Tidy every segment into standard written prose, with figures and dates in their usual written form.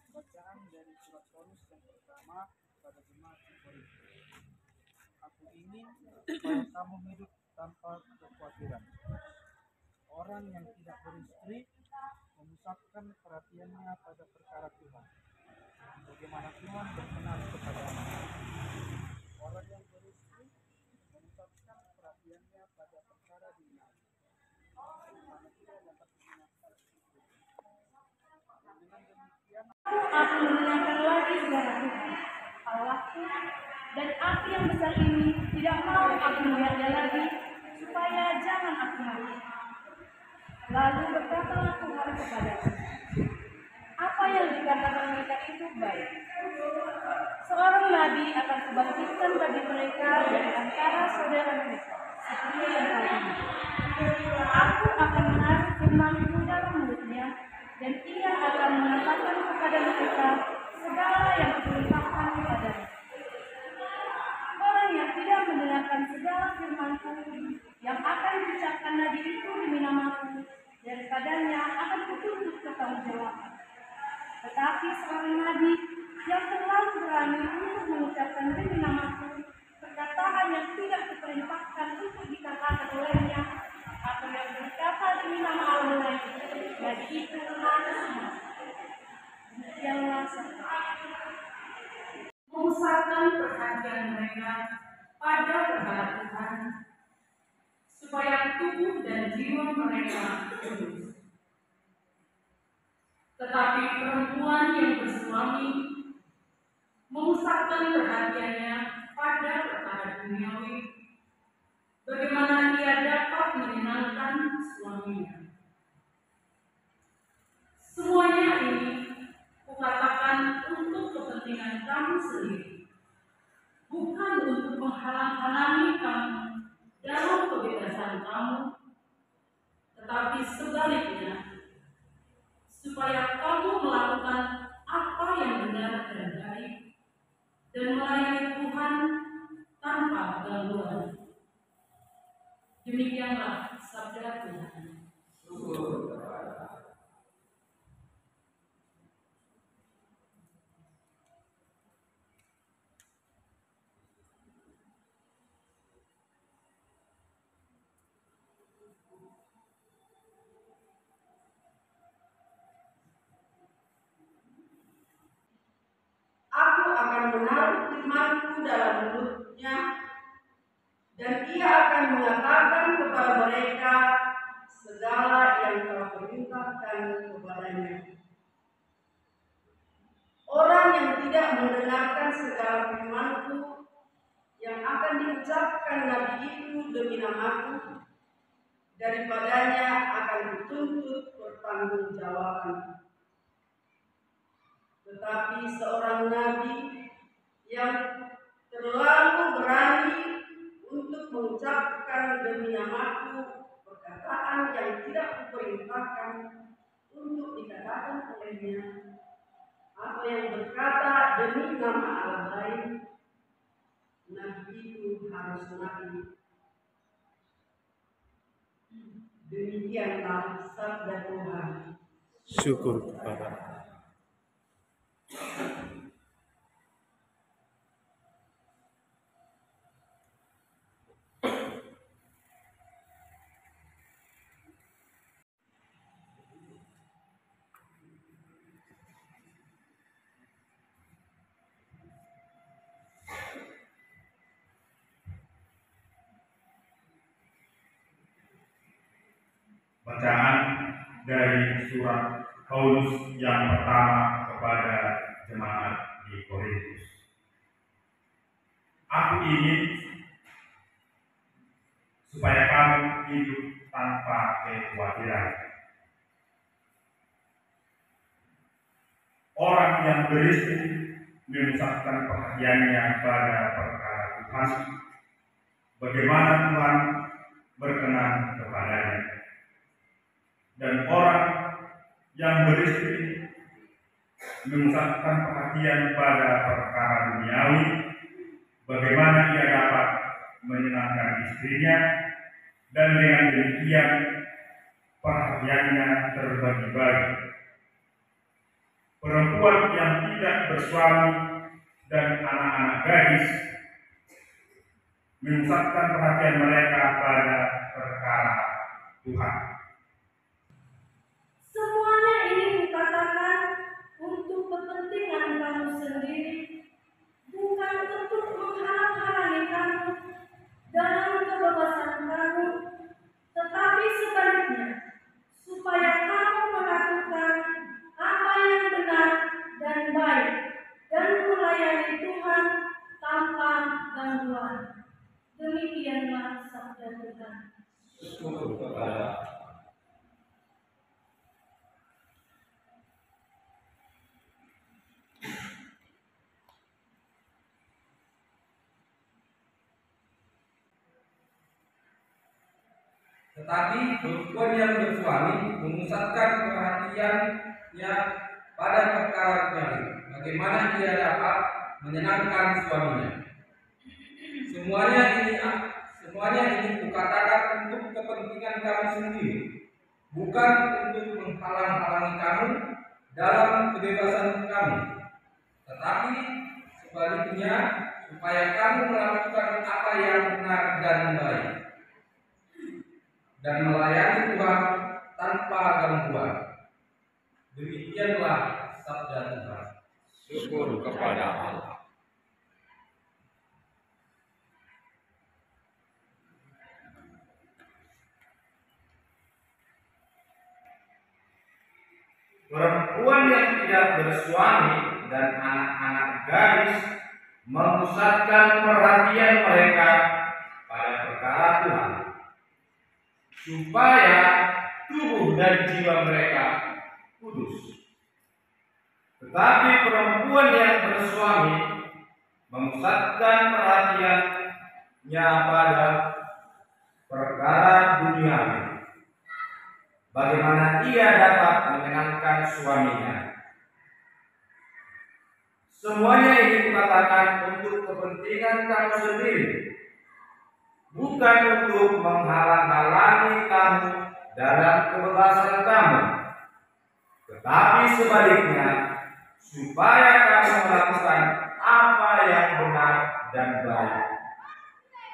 Bacaan dari surat Paulus yang pertama kepada jemaat di Korintus. Aku ingin supaya kamu hidup tanpa kekhawatiran. Orang yang tidak beristri memusatkan perhatiannya pada perkara Tuhan, bagaimana Tuhan berkenan kepadanya. Orang yang beristri memusatkan perhatiannya pada perkara dunia, bagaimana ia dapat menyenangkan istri. Dengan demikian aku mendengarkan lagi suara Tuhan Allahku, dan api yang besar ini tidak mau aku melihatnya lagi, supaya jangan aku mati. Lalu berkatalah Tuhan kepadaku, apa yang dikatakan mereka itu baik. Seorang nabi akan kubangkitkan bagi mereka dari antara saudara mereka, seperti yang kau ini. Aku akan menaruh firman-Ku dalam mulutnya, dan ia akan mengatakan kepada mereka segala yang kuperintahkan kepadanya. Orang yang tidak mendengarkan segala firman-Ku yang akan diucapkan nabi itu demi nama-Ku, daripadanya akan kutuntut pertanggungjawaban. Tetapi seorang nabi yang terlalu berani untuk mengucapkan demi nama-Ku perkataan yang tidak kuperintahkan untuk dikatakan olehnya, atau yang berkata demi nama Allah lain, nabi itu manusia. Demikianlah sabda. Memusatkan perhatian mereka pada perkara Tuhan, supaya tubuh dan jiwa mereka kudus. Tetapi perempuan yang bersuami memusatkan perhatiannya pada perkara duniawi, bagaimana ia dapat menyenangkan suaminya. Semuanya ini kukatakan untuk kepentingan kamu sendiri, bukan untuk menghalang-halangi kamu dalam kebebasan kamu, tetapi sebaliknya, supaya kamu melakukan apa yang benar dan baik, dan melayani Tuhan tanpa gangguan. Demikianlah sabda Tuhan. Aku akan menaruh firman-Ku dalam mulutnya, dan ia akan mengatakan kepada mereka segala yang Kau perintahkan kepadanya. Orang yang tidak mendengarkan segala firman-Ku yang akan diucapkan nabi itu demi nama-Ku, daripadanya akan dituntut pertanggungjawaban. Tetapi seorang nabi yang terlalu berani untuk mengucapkan demi nama-Ku perkataan yang tidak kuperintahkan untuk dikatakan olehnya, atau yang berkata demi nama Allah lain, nabi itu harus mati. Demikianlah sabda Tuhan. Syukur kepada Bacaan dari surat Paulus yang pertama kepada jemaat di Korintus. Aku ingin supaya kamu hidup tanpa kekhawatiran. orang yang beristri memusatkan perhatiannya pada perkara Tuhan, bagaimana Tuhan berkenan kepadanya. Dan orang yang beristri memusatkan perhatian pada perkara duniawi, bagaimana ia dapat menyenangkan istrinya, dan dengan demikian perhatiannya terbagi-bagi. Perempuan yang tidak bersuami dan anak-anak gadis memusatkan perhatian mereka pada perkara Tuhan. Semuanya ini kukatakan untuk kepentingan kamu sendiri, bukan untuk menghalang-halangi kamu dalam kebebasan kamu, tetapi sebaliknya, supaya kamu melakukan apa yang benar dan baik, dan melayani Tuhan tanpa gangguan. Demikianlah sabda Tuhan. Syukur kepada Tetapi perempuan yang bersuami memusatkan perhatiannya pada perkara duniawi, bagaimana ia dapat menyenangkan suaminya. Semuanya ini kukatakan untuk kepentingan kamu sendiri, bukan untuk menghalang-halangi kamu dalam kebebasan kamu, tetapi sebaliknya supaya kamu melakukan apa yang benar dan baik, dan melayani Tuhan tanpa gangguan. Demikianlah sabda Tuhan. syukur kepada Allah. Perempuan yang tidak bersuami dan anak-anak gadis memusatkan perhatian mereka pada perkara Tuhan, supaya tubuh dan jiwa mereka kudus. Tetapi perempuan yang bersuami memusatkan perhatiannya pada perkara duniawi, bagaimana ia dapat menyenangkan suaminya. Semuanya ini kukatakan untuk kepentingan kamu sendiri, bukan untuk menghalang-halangi kamu dalam kebebasan kamu, tetapi sebaliknya, supaya kamu melakukan apa yang benar dan baik,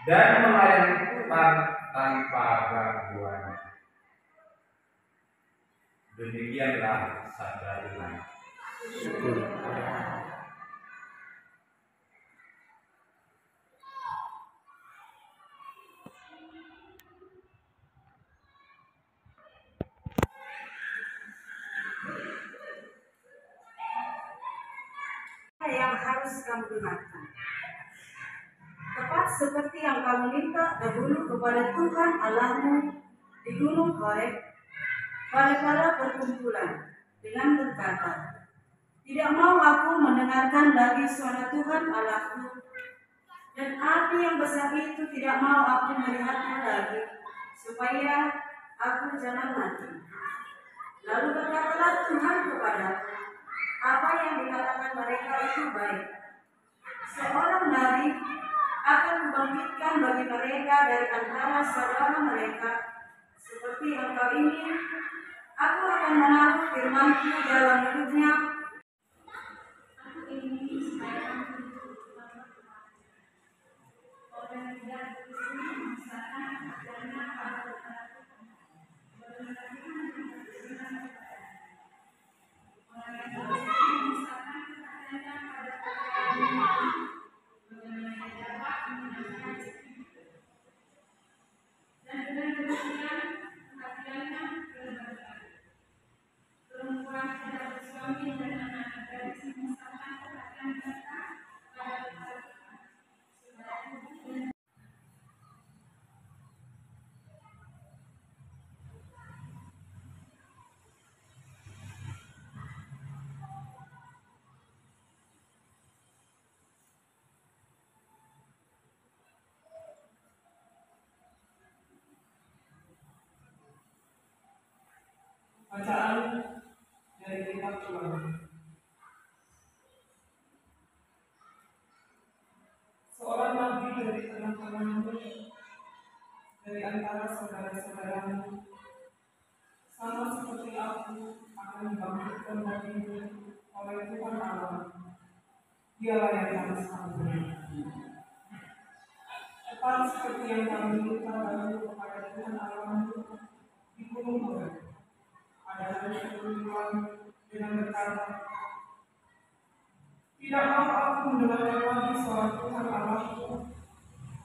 dan melayani Tuhan tanpa gangguan. Demikianlah sabda Tuhan. Syukur kepada Allah. Yang harus kamu dengarkan, tepat seperti yang kamu minta dahulu kepada Tuhan Allahmu di Gunung Horeb pada perkumpulan, dengan berkata, tidak mau aku mendengarkan lagi suara Tuhan Allahku, dan api yang besar itu tidak mau aku melihatnya lagi, supaya aku jangan mati. Lalu berkatalah Tuhan kepadaku, apa yang dikatakan mereka itu baik. Seorang nabi akan membangkitkan bagi mereka dari antara saudara mereka, seperti engkau ini. Aku akan menaruh firman-Ku dalam mulutnya. Aku ingin supaya kamu orang tidak beristri memusatkan perhatiannya pada perkara Tuhan, bagaimana Bacaan dari kitab Ulangan. Seorang nabi dari tengah-tengahmu, dari antara saudara-saudaramu, sama seperti aku akan dibangkitkan bagimu oleh Tuhan Allah. Dialah yang kami sambut. Tepat seperti yang kami minta dahulu kepada Tuhan Allahmu di gunung Horeb. Ada hari berfirman dengan berkata, tidak mau aku mendengarkan lagi suara Tuhan Allahku,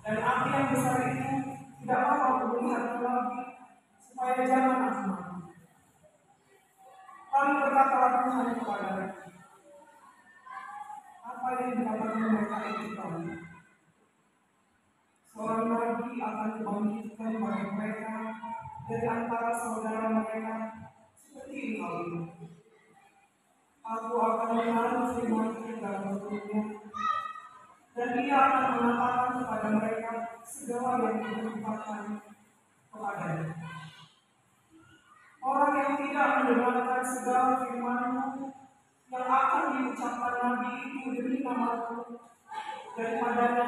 dan api yang besar itu tidak mau aku melihatnya lagi, supaya jangan aku mati. Lalu berkatalah Tuhan kepada mereka, apa yang dikatakan mereka itu tahu? Seorang nabi akan dibangkitkan bagi mereka dari antara saudara mereka seperti hal ini. Aku akan menaruh firman ke dalam mulutnya, dan ia akan mengatakan kepada mereka segala yang diberitakan kepadanya. Orang yang tidak mendengarkan segala firman-Mu yang akan diucapkan nabi itu demi nama-Mu, daripadanya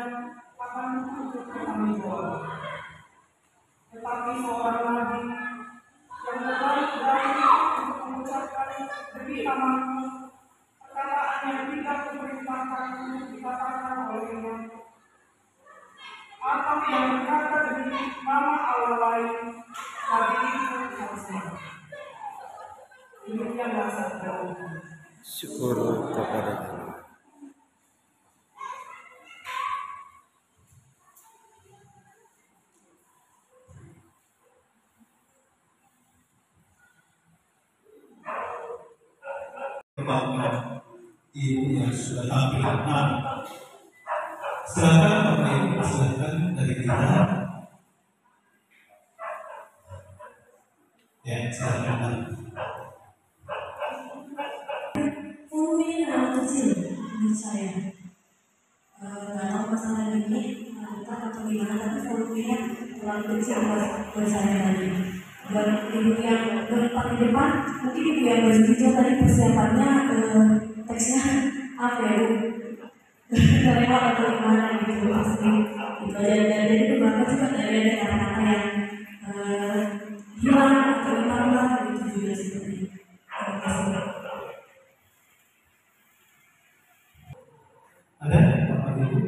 akan tunduk bertanggung jawab. Tetapi seorang nabi yang berani untuk mengucapkan demi nama-Mu perkataan yang tidak diperintahkan untuk dikatakan olehnya, atau yang berkata demi nama Allah lain, nabi itu harus mati. Demikianlah sabda Tuhan. Syukur kepada Allah. Bapak Ibu yang sudah tampil depan, silakan Bapak Ibu silakan dari kita. Ya, silakan. Volume terlalu kecil menurut saya. Nggak tahu masalah ini rusak atau gimana, tapi volumenya terlalu kecil buat saya tadi. Buat ibu yang bertempat di depan, mungkin ibu yang berhijau tadi persiapannya teksnya apa ya Bu? Kelewat atau gimana gitu pasti. Gitu aja. Dan jadi beberapa juga dari ada kata-kata yang hilang atau ditambah gitu juga seperti. Terima kasih. Ada Bapak Ibu?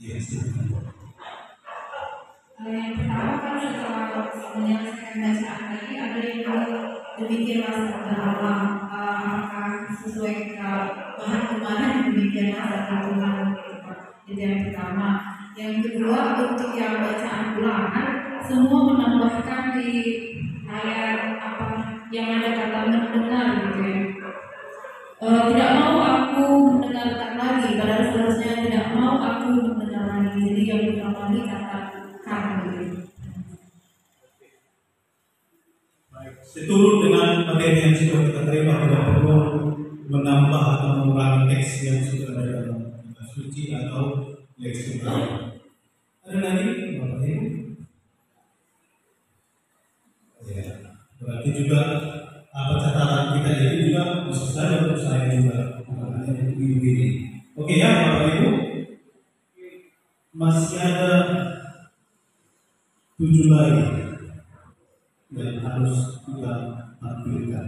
Ya, silakan. Yang pertama kan setelah menyelesaikan bacaan tadi ada yang demikianlah sabda Allah, apakah sesuai bahan kemarin demikianlah sabda Tuhan. Itu yang pertama. Yang kedua, untuk yang bacaan ulangan semua menambahkan di ayat apa yang ada kata mendengar gitu ya. Tidak mau aku mendengarkan lagi, padahal seharusnya tidak mau aku mendengar lagi. Jadi yang pertama ini kata kami. Baik, seturut dengan materi yang sudah kita terima, tidak perlu menambah atau mengurangi teks yang sudah ada dalam kitab suci atau leksikon. Ada lagi Bapak Ibu? Ya, berarti juga apa catatan kita ini juga bisa saja untuk saya juga, bukan hanya untuk ibu ini. Oke ya Bapak Ibu, masih ada 7 lagi yang harus kita tampilkan.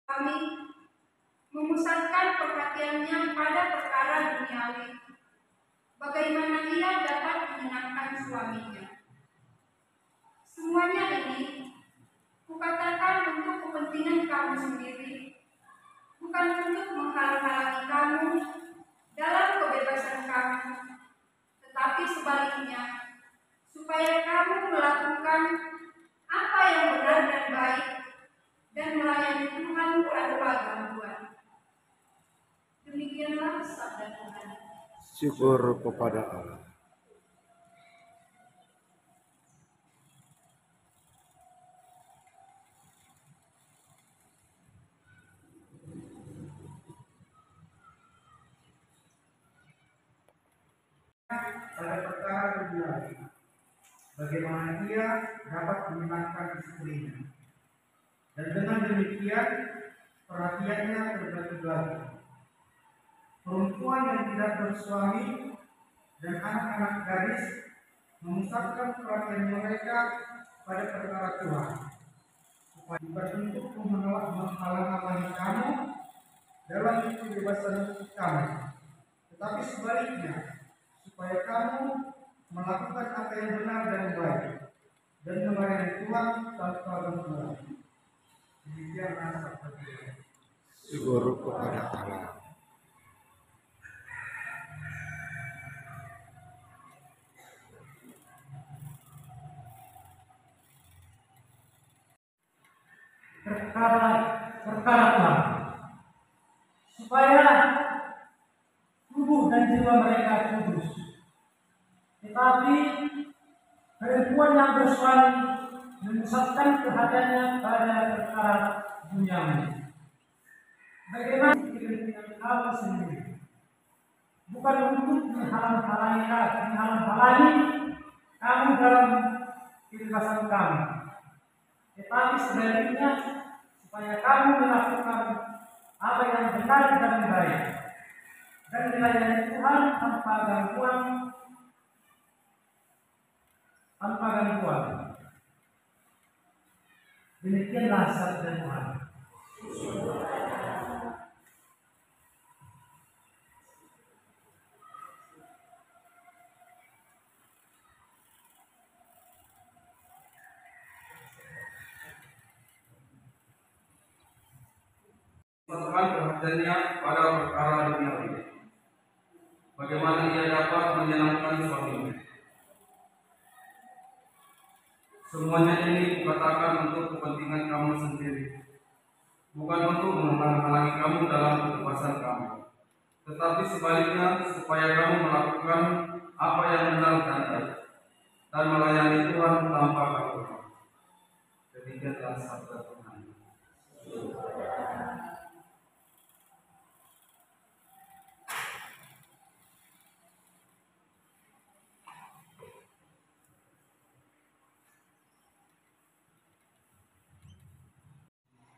Kami memusatkan perhatiannya pada perkara duniawi, bagaimana ia dapat menyenangkan suaminya. Semuanya ini kukatakan untuk kepentingan kamu sendiri, bukan untuk menghalang-halangi kamu dalam kebebasan kamu, tetapi sebaliknya, supaya kamu melakukan apa yang benar dan baik, dan melayani Tuhan tanpa gangguan. Demikianlah sabda Tuhan. Syukur kepada Allah. Pada perkara duniawi, bagaimana ia dapat menyenangkan istrinya. Dan dengan demikian perhatiannya terbagi-bagi. Perempuan yang tidak bersuami dan anak-anak gadis memusatkan perhatian mereka pada perkara Tuhan, bukan untuk menghalang-halangi kamu dalam kebebasan kamu, tetapi sebaliknya, supaya kamu melakukan apa yang benar dan baik, dan melayani Tuhan tanpa gangguan. Demikianlah sabda Tuhan. Syukur kepada Allah. Perkara Tuhan, supaya tubuh dan jiwa mereka kudus. Tetapi perempuan yang bersuami memusatkan perhatiannya pada perkara duniawi. Bagaimana dengan kamu sendiri? Bukan untuk menghalang-halangi kamu dalam kebebasan kamu, tetapi sebaliknya supaya kamu melakukan apa yang benar dan baik, dan melayani Tuhan tanpa gangguan. Demikianlah sabda Tuhan. Pusatkan perhatiannya pada perkara duniawi. Bagaimana ia dapat menyenangkan suaminya. Semuanya ini kukatakan untuk kepentingan kamu sendiri, bukan untuk menghalang-halangi kamu dalam kebebasan kamu, tetapi sebaliknya supaya kamu melakukan apa yang benar dan baik, dan melayani Tuhan tanpa gangguan. Demikianlah sabda Tuhan.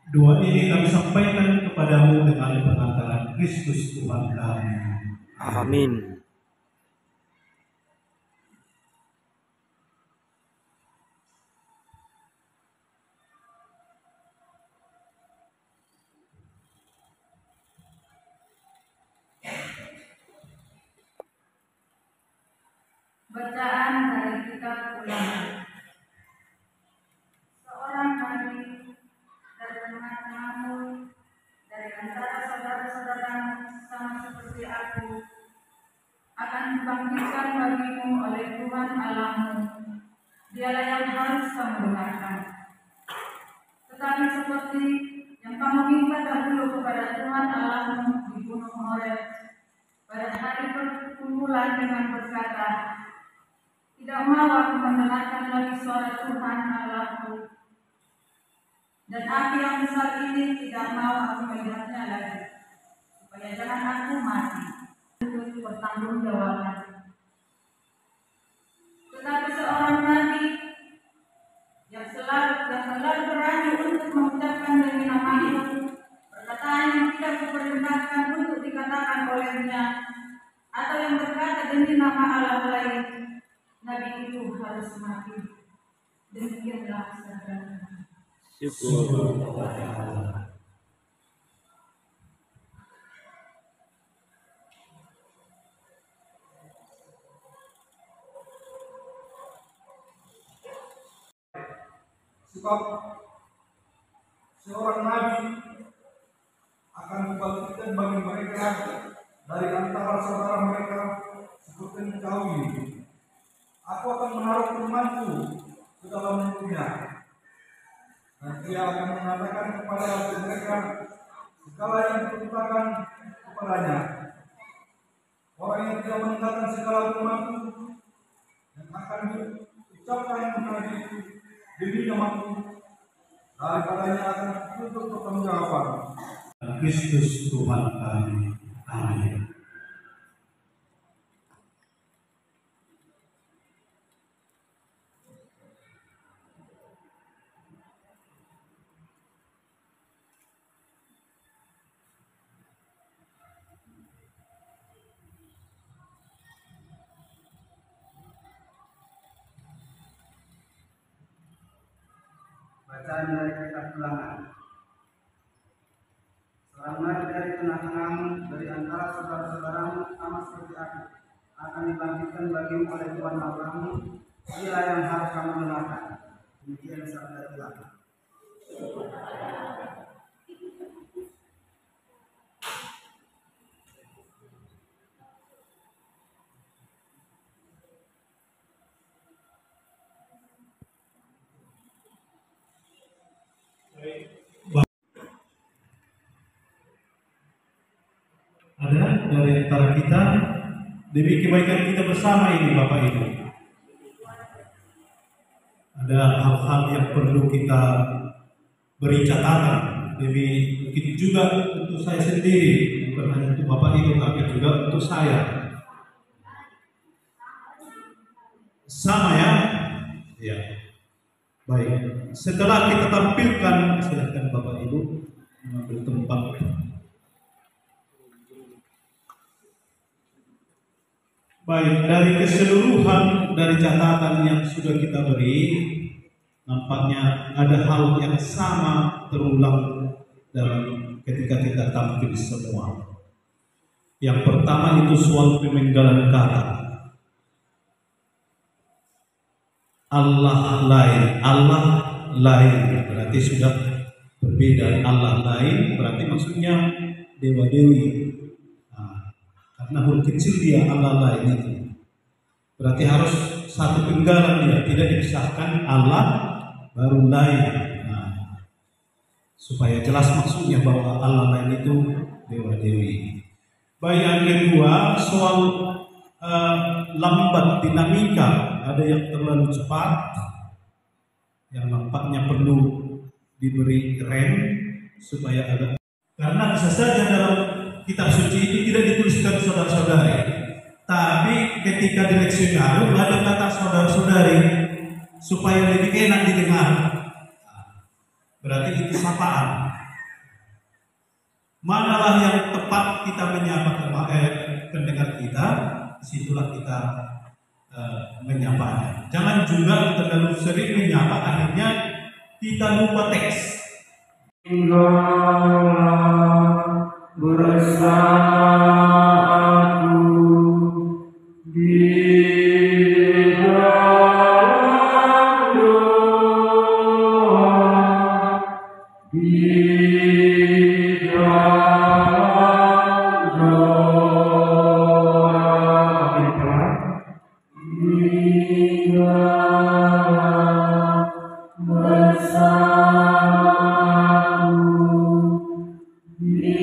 Doa ini kami sampaikan kepadamu dengan pengantaran Kristus Tuhan kami. Amin. Bacaan dari kitab Ulangan. Seorang nabi dari tengah-tengahmu, dari antara saudara-saudaramu sama seperti aku, akan dibangkitkan bagimu oleh Tuhan Allahmu. Dialah yang harus kamu dengarkan. Tetapi seperti yang kamu minta dahulu kepada Tuhan Allahmu di Gunung Horeb pada hari perkumpulan dengan berkata, tidak mau aku mendengarkan lagi suara Tuhan Allahku, dan api yang besar ini tidak mau aku melihatnya lagi, supaya jangan aku mati untuk pertanggungjawaban. Tetapi seorang nabi yang selalu berani untuk mengucapkan demi nama-Mu perkataan yang tidak kuperintahkan untuk dikatakan olehnya, atau yang berkata demi nama Allah lain, nabi itu harus mati. Demikianlah sabda Tuhan. Syukur kepada Allah. Sebab seorang nabi akan dibangkitkan bagi mereka dari antara saudara mereka seperti engkau ini. Aku akan menaruh firman-Ku ke dalam mulutnya, dan ia akan mengatakan kepada mereka segala yang diperintahkan kepadanya. Orang yang tidak mendengarkan segala firman-Ku dan akan diucapkan mengenai itu demi nama-Ku, daripadanya akan untuk pertanggungjawaban. Kristus Tuhan kami. Amin. bacaan dari kitab Ulangan. Selama dari tengah-tengahmu, dari antara saudara-saudaramu sama seperti aku, akan dibangkitkan bagimu oleh Tuhan Allahmu, Dia yang harus kamu dengarkan. Demikian sabda Tuhan. Ada dari antara kita demi kebaikan kita bersama ini Bapak Ibu. Ada hal-hal yang perlu kita beri catatan demi mungkin juga untuk saya sendiri, bukan hanya untuk Bapak Ibu tapi juga untuk saya. Sama ya? Ya. Baik. Setelah kita tampilkan, silakan Bapak Ibu mengambil tempat. Baik, dari keseluruhan dari catatan yang sudah kita beri, nampaknya ada hal yang sama terulang dalam ketika kita tampil semua. Yang pertama itu soal pemenggalan kata. Allah lain berarti sudah berbeda. Allah lain berarti maksudnya dewa-dewi. Karena huruf kecil dia Allah lain itu berarti harus satu penggalan dia, tidak dipisahkan Allah baru lain. Supaya jelas maksudnya bahwa Allah lain itu dewa dewi. Baik, yang kedua soal lambat dinamika, ada yang terlalu cepat yang nampaknya perlu diberi rem supaya ada, karena bisa saja dalam kitab suci itu tidak dituliskan saudara-saudari, tapi ketika di leksionario ada kata saudara-saudari supaya lebih enak didengar. Berarti itu sapaan. Manalah yang tepat kita menyapa pendengar kita, disitulah kita menyapanya. Jangan juga terlalu sering menyapa, akhirnya kita lupa teks. Bersama aku di dalam doa, di dalam doa, di dalam bersamamu, di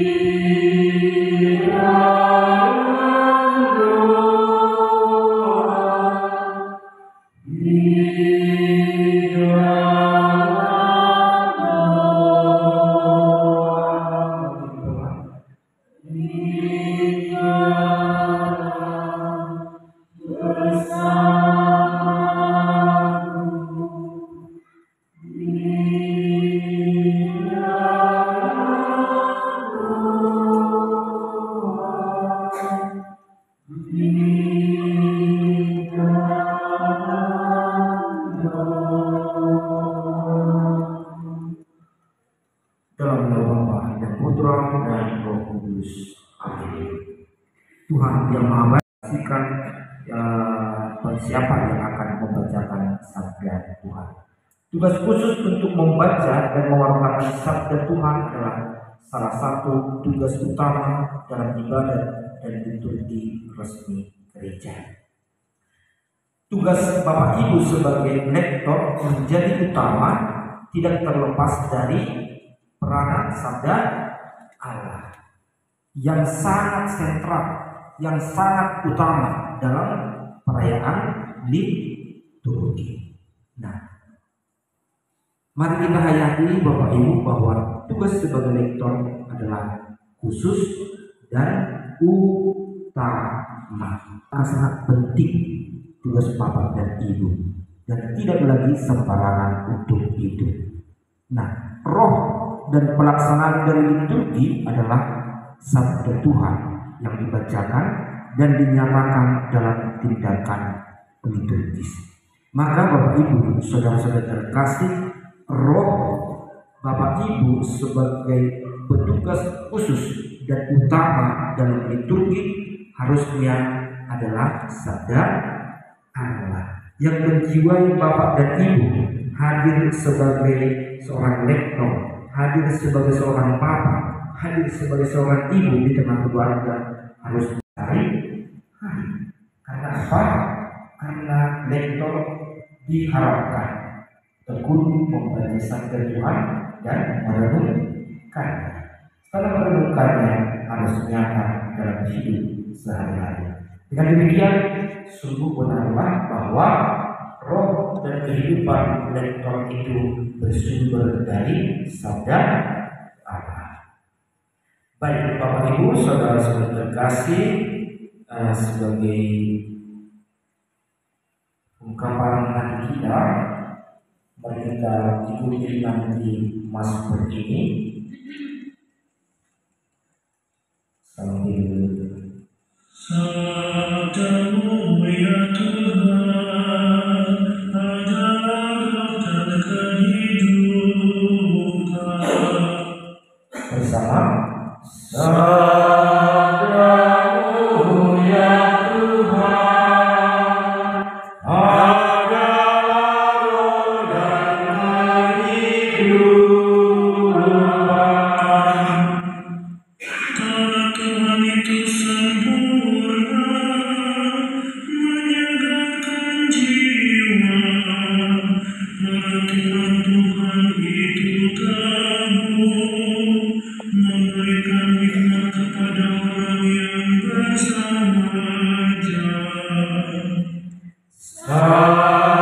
Dalam nama Bapa dan Putra dan Roh Kudus. Amin. Tuhan yang Maha Baik, pastikan siapa yang akan membacakan sabda Tuhan. Tugas khusus untuk membaca dan mewartakan sabda Tuhan adalah salah satu tugas utama dalam ibadat dan liturgi resmi gereja. Tugas Bapak Ibu sebagai lektor menjadi utama, tidak terlepas dari peranan sabda Allah yang sangat sentral, yang sangat utama dalam perayaan liturgi. Nah, mari kita hayati Bapak Ibu bahwa tugas sebagai lektor adalah khusus dan utama, sangat penting tugas Bapak dan Ibu, dan tidak lagi sembarangan untuk itu. Nah, roh dan pelaksanaan dari liturgi adalah sabda Tuhan yang dibacakan dan dinyatakan dalam tindakan liturgis. Maka Bapak Ibu, saudara-saudara terkasih, roh Bapak Ibu sebagai petugas khusus dan utama dalam liturgi harusnya adalah sabda Allah yang menjiwai Bapak dan Ibu hadir sebagai seorang lektor, hadir sebagai seorang bapak, hadir sebagai seorang ibu di tengah keluarga harus mencari hari. Karena apa? Karena lektor diharapkan tekun membaca sabda Tuhan dan merenungkan. Setelah merenungkannya harus nyata dalam hidup sehari-hari. Dengan demikian, sungguh benarlah bahwa roh dan kehidupan lektor itu bersumber dari sabda Allah. Baik Bapak Ibu, saudara-saudara terkasih, sebagai ungkapan hati kita, mari kita ikuti nanti Mazmur ini sambil sabdamu ya Tuhan adalah roh dan kehidupan. Bersama sabdamu ya Tuhan adalah roh dan kehidupan. Karena Tuhan itu sempurna, menyegarkan jiwa. Perhatian Tuhan itu tabur, memberikan hikmat kepada orang yang bersahaja. Sabdamu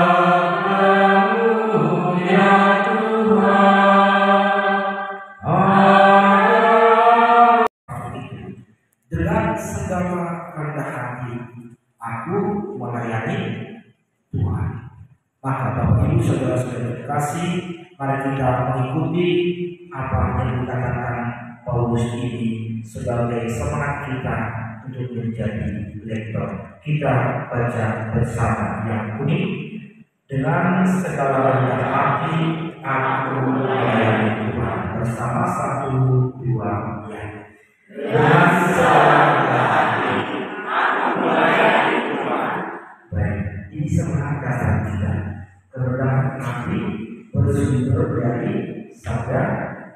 ya Tuhan dengan segala rendah hati aku melayani Tuhan. Maka Bapak Ibu saudara-saudara terkasih, mari kita mengikuti apa yang dikatakan Paulus ini sebagai semangat kita untuk menjadi lektor. Kita baca bersama yang unik. Dengan segala rendah hati aku melayani Tuhan. Bersama 1, 2, ya. Dengan segala rendah hati aku melayani Tuhan. Baik, ini semangat dasar kita. Kerendahan hati bersumber dari sabda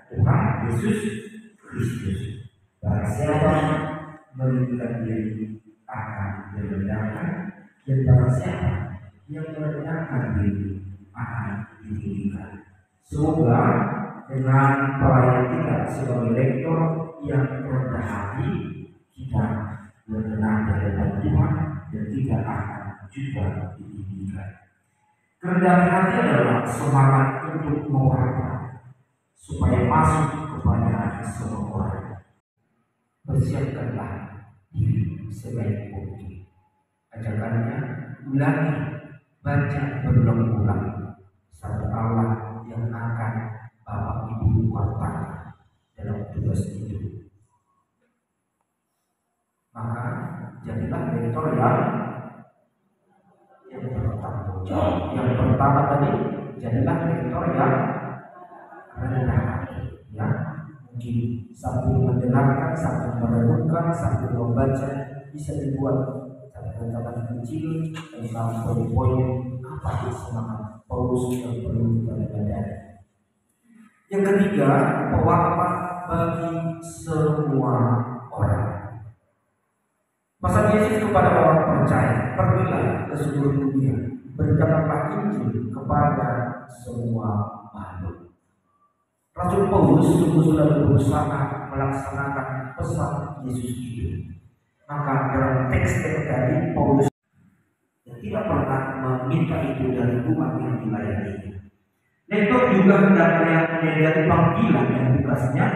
Tuhan Yesus Kristus. Barang siapa merendahkan diri akan direndahkan, dan barang siapa yang merendahkan diri akan ditinggikan. Semoga dengan pelayan kita sebagai lektor yang rendah hati, kita berkenan di hadapan Tuhan dan tidak akan juga ditinggikan. Kerendahan hati adalah semangat untuk mewarta supaya masuk kepada semua orang. Persiapkanlah diri sebaik mungkin. Ajakannya ulangi, baca berulang-ulang sabda Allah yang akan Bapak Ibu wartakan dalam tugas itu. Maka jadilah lektor yang bertanggung jawab. Yang pertama tadi, jadilah lektor yang rendah hati, ya. Mungkin sambil mendengarkan, sambil merenungkan, sambil membaca, bisa dibuat catatan kecil tentang poin-poin apa semangat Paulus yang perlu kita pelajari. Yang ketiga, pewarta bagi semua orang. Pesan Yesus kepada orang percaya, pergilah ke seluruh dunia, beritakanlah Injil kepada semua makhluk. Rasul Paulus sungguh sudah berusaha melaksanakan pesan Yesus itu. Maka dalam teks tadi Paulus tidak pernah meminta itu dari umat yang dilayani. Lektor juga hendaknya menyadari panggilan dan tugasnya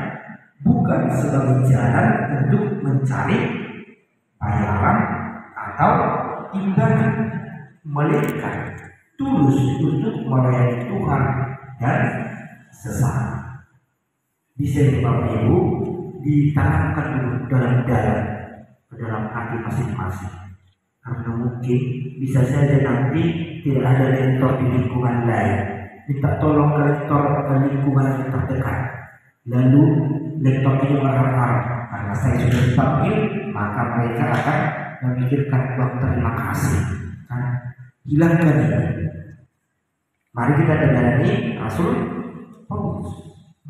bukan sebagai jalan untuk mencari bayaran atau ibadah, melainkan tulus untuk melayani Tuhan dan sesama. Bisa Bapak Ibu ditanamkan dulu dalam ke dalam hati masing-masing, karena mungkin bisa saja nanti tidak ada lektor di lingkungan lain, minta tolong ke rektor lingkungan yang terdekat. Lalu lektor ini berharap karena saya sudah dipanggil, maka mereka akan memikirkan uang terima kasih. Kan? Hilangkan ini. Mari kita dengar ini Rasul Paulus.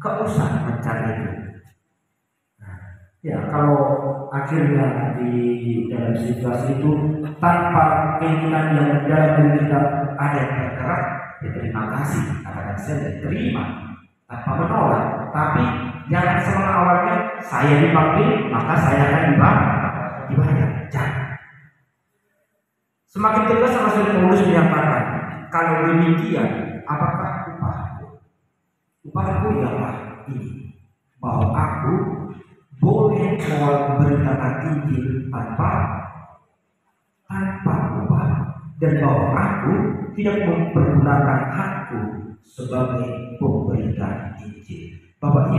Gak usah mencari itu. Nah, ya kalau akhirnya di dalam situasi itu tanpa keinginan yang dalam diri kita ada yang bergerak, ya terima kasih. Katakan saya terima tanpa menolak. Tapi jangan semua awalnya saya dipanggil maka saya akan dibayar. Jangan. Semakin tegas Rasul Paulus menyatakan, kalau demikian, apakah upahku? Upahku ialah ini, bahwa aku boleh memberitakan Injil tanpa upah, dan bahwa aku tidak mempergunakan hakku sebagai pemberita Injil. Bapak Ibu,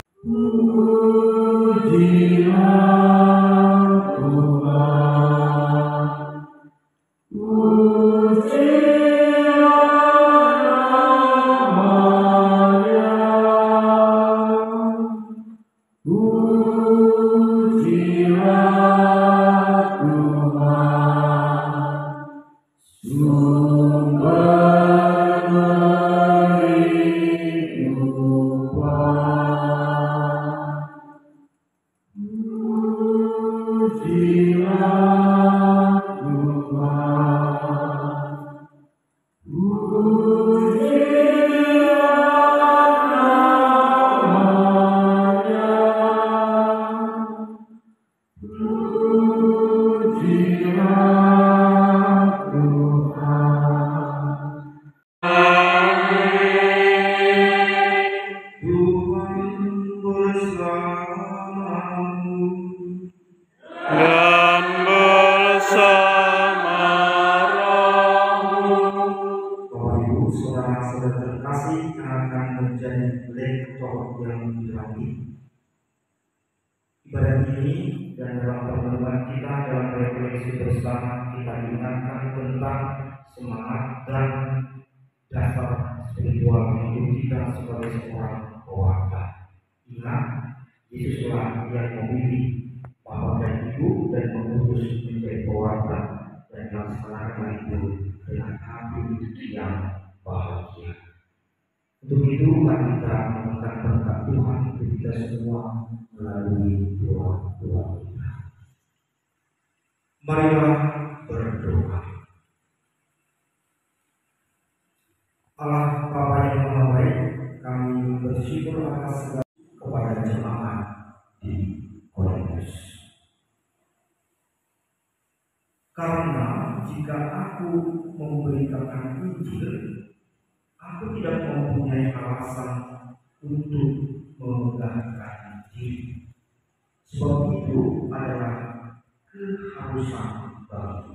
ibadah ini dan dalam pertemuan kita dalam refleksi bersama kita ingatkan tentang semangat dan dasar spiritual hidup kita sebagai seorang pewarta. Ingat, Yesuslah yang memilih Bapak dan Ibu dan mengutus menjadi pewarta dan melaksanakan itu dengan hati yang bahagia. Untuk itu mari kita memohon berkat Tuhan untuk kita semua melalui doa-doa kita. Marilah berdoa. Allah Bapa yang Maha Baik, kami bersyukur atas segala kepada jemaat di Korintus. Karena jika aku memberitakan Injil, aku tidak mempunyai alasan untuk memegahkan diri. Sebab itu adalah keharusan bagi.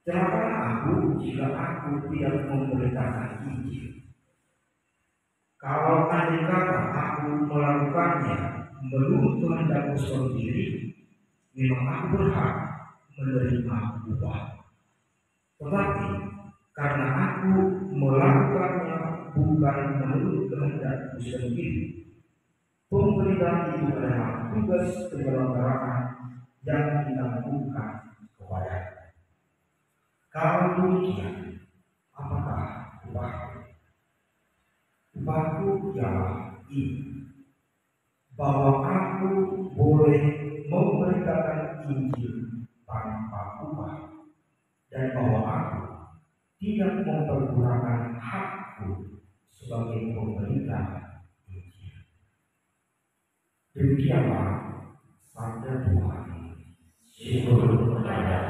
Celakalah aku jika aku tidak memberitakan Injil. Kalau andai kata aku melakukannya menurut kehendakku sendiri, memang aku berhak menerima upah. Tetapi karena aku melakukannya bukan menurut kehendakku sendiri, pemberitaan itu adalah tugas penyelenggaraan yang ditanggungan kepada. Kalau demikian, apakah upahku? Upahku ialah ini, bahwa aku boleh memberitakan Injil tanpa upah, dan bahwa aku tidak mempergunakan hakku sebagai pemberita Injil. Demikianlah sabda Tuhan. Syukur kepada